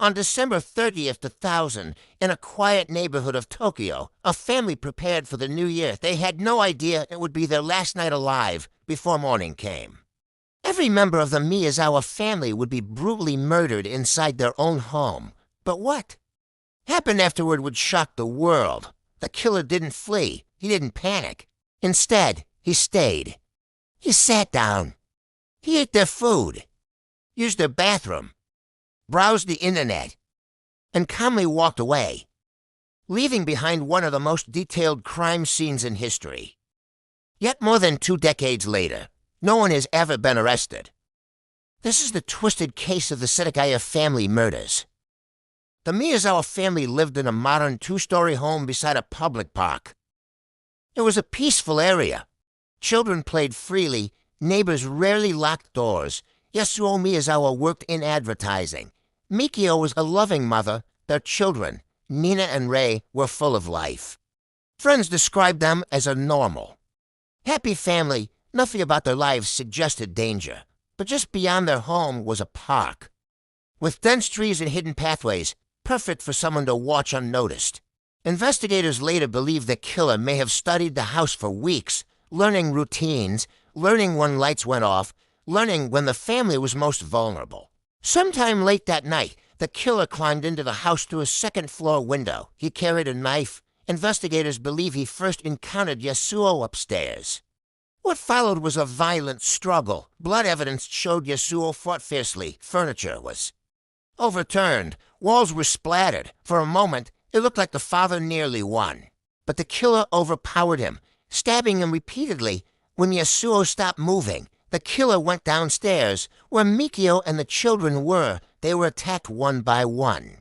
On December 30th, 2000, in a quiet neighborhood of Tokyo, a family prepared for the new year. They had no idea it would be their last night alive before morning came. Every member of the Miyazawa family would be brutally murdered inside their own home. But what happened afterward would shock the world. The killer didn't flee. He didn't panic. Instead, he stayed. He sat down. He ate their food, used their bathroom, browsed the internet, and calmly walked away, leaving behind one of the most detailed crime scenes in history. Yet more than 2 decades later, no one has ever been arrested. This is the twisted case of the Setagaya Family Murders. The Miyazawa family lived in a modern 2-story home beside a public park. It was a peaceful area. Children played freely, neighbors rarely locked doors. Yasuo Miyazawa worked in advertising. Mikio was a loving mother. Their children, Nina and Rei, were full of life. Friends described them as a normal, happy family. Nothing about their lives suggested danger. But just beyond their home was a park, with dense trees and hidden pathways, perfect for someone to watch unnoticed. Investigators later believe the killer may have studied the house for weeks, learning routines, learning when lights went off, learning when the family was most vulnerable. Sometime late that night, the killer climbed into the house through a second-floor window. He carried a knife. Investigators believe he first encountered Yasuo upstairs. What followed was a violent struggle. Blood evidence showed Yasuo fought fiercely. Furniture was overturned. Walls were splattered. For a moment, it looked like the father nearly won. But the killer overpowered him, stabbing him repeatedly. When Yasuo stopped moving, the killer went downstairs, where Mikio and the children were. They were attacked one by one.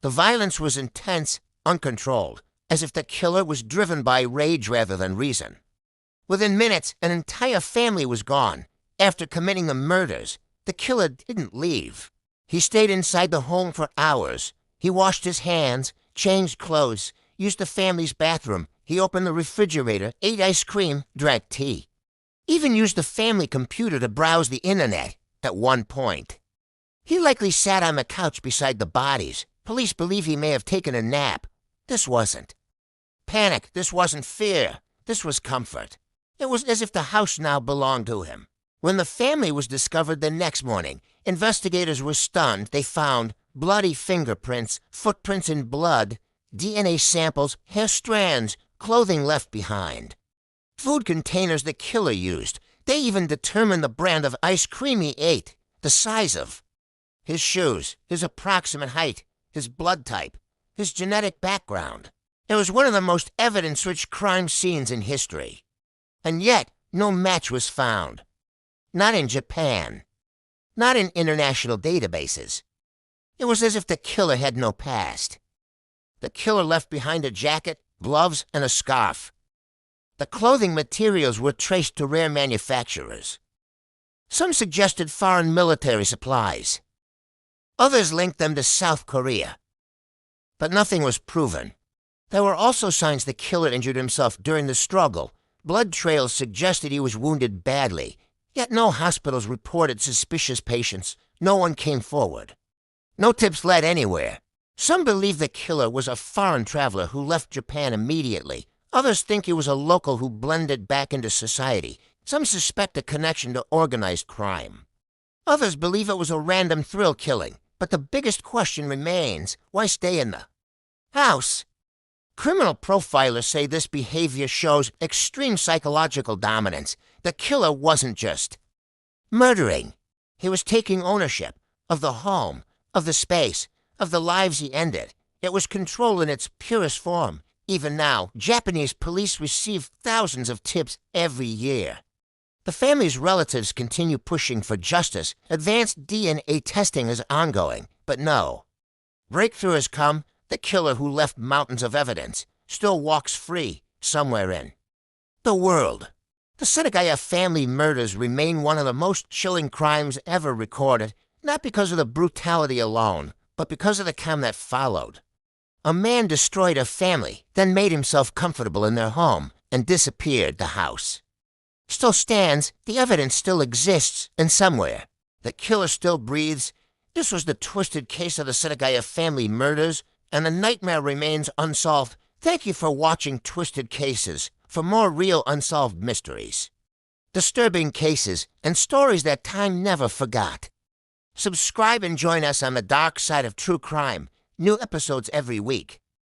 The violence was intense, uncontrolled, as if the killer was driven by rage rather than reason. Within minutes, an entire family was gone. After committing the murders, the killer didn't leave. He stayed inside the home for hours. He washed his hands, changed clothes, used the family's bathroom. He opened the refrigerator, ate ice cream, drank tea. Even used the family computer to browse the internet at one point. He likely sat on the couch beside the bodies. Police believe he may have taken a nap. This wasn't panic. This wasn't fear. This was comfort. It was as if the house now belonged to him. When the family was discovered the next morning, investigators were stunned. They found bloody fingerprints, footprints in blood, DNA samples, hair strands, clothing left behind. Food containers the killer used. They even determined the brand of ice cream he ate, the size of his shoes, his approximate height, his blood type, his genetic background. It was one of the most evidence-rich crime scenes in history. And yet, no match was found. Not in Japan. Not in international databases. It was as if the killer had no past. The killer left behind a jacket, gloves, and a scarf. The clothing materials were traced to rare manufacturers. Some suggested foreign military supplies. Others linked them to South Korea. But nothing was proven. There were also signs the killer injured himself during the struggle. Blood trails suggested he was wounded badly, yet no hospitals reported suspicious patients. No one came forward. No tips led anywhere. Some believe the killer was a foreign traveler who left Japan immediately. Others think he was a local who blended back into society. Some suspect a connection to organized crime. Others believe it was a random thrill killing. But the biggest question remains, why stay in the house? Criminal profilers say this behavior shows extreme psychological dominance. The killer wasn't just murdering. He was taking ownership of the home, of the space, of the lives he ended. It was control in its purest form. Even now, Japanese police receive thousands of tips every year. The family's relatives continue pushing for justice. Advanced DNA testing is ongoing, but no. Breakthrough has come. The killer who left mountains of evidence still walks free somewhere in the world. The Setagaya family murders remain one of the most chilling crimes ever recorded, not because of the brutality alone, but because of the calm that followed. A man destroyed a family, then made himself comfortable in their home and disappeared the house. Still stands, the evidence still exists, and somewhere the killer still breathes, This was the twisted case of the Setagaya Family Murders, and the nightmare remains unsolved. Thank you for watching Twisted Cases for more real unsolved mysteries, disturbing cases, and stories that time never forgot. Subscribe and join us on the dark side of true crime. New episodes every week.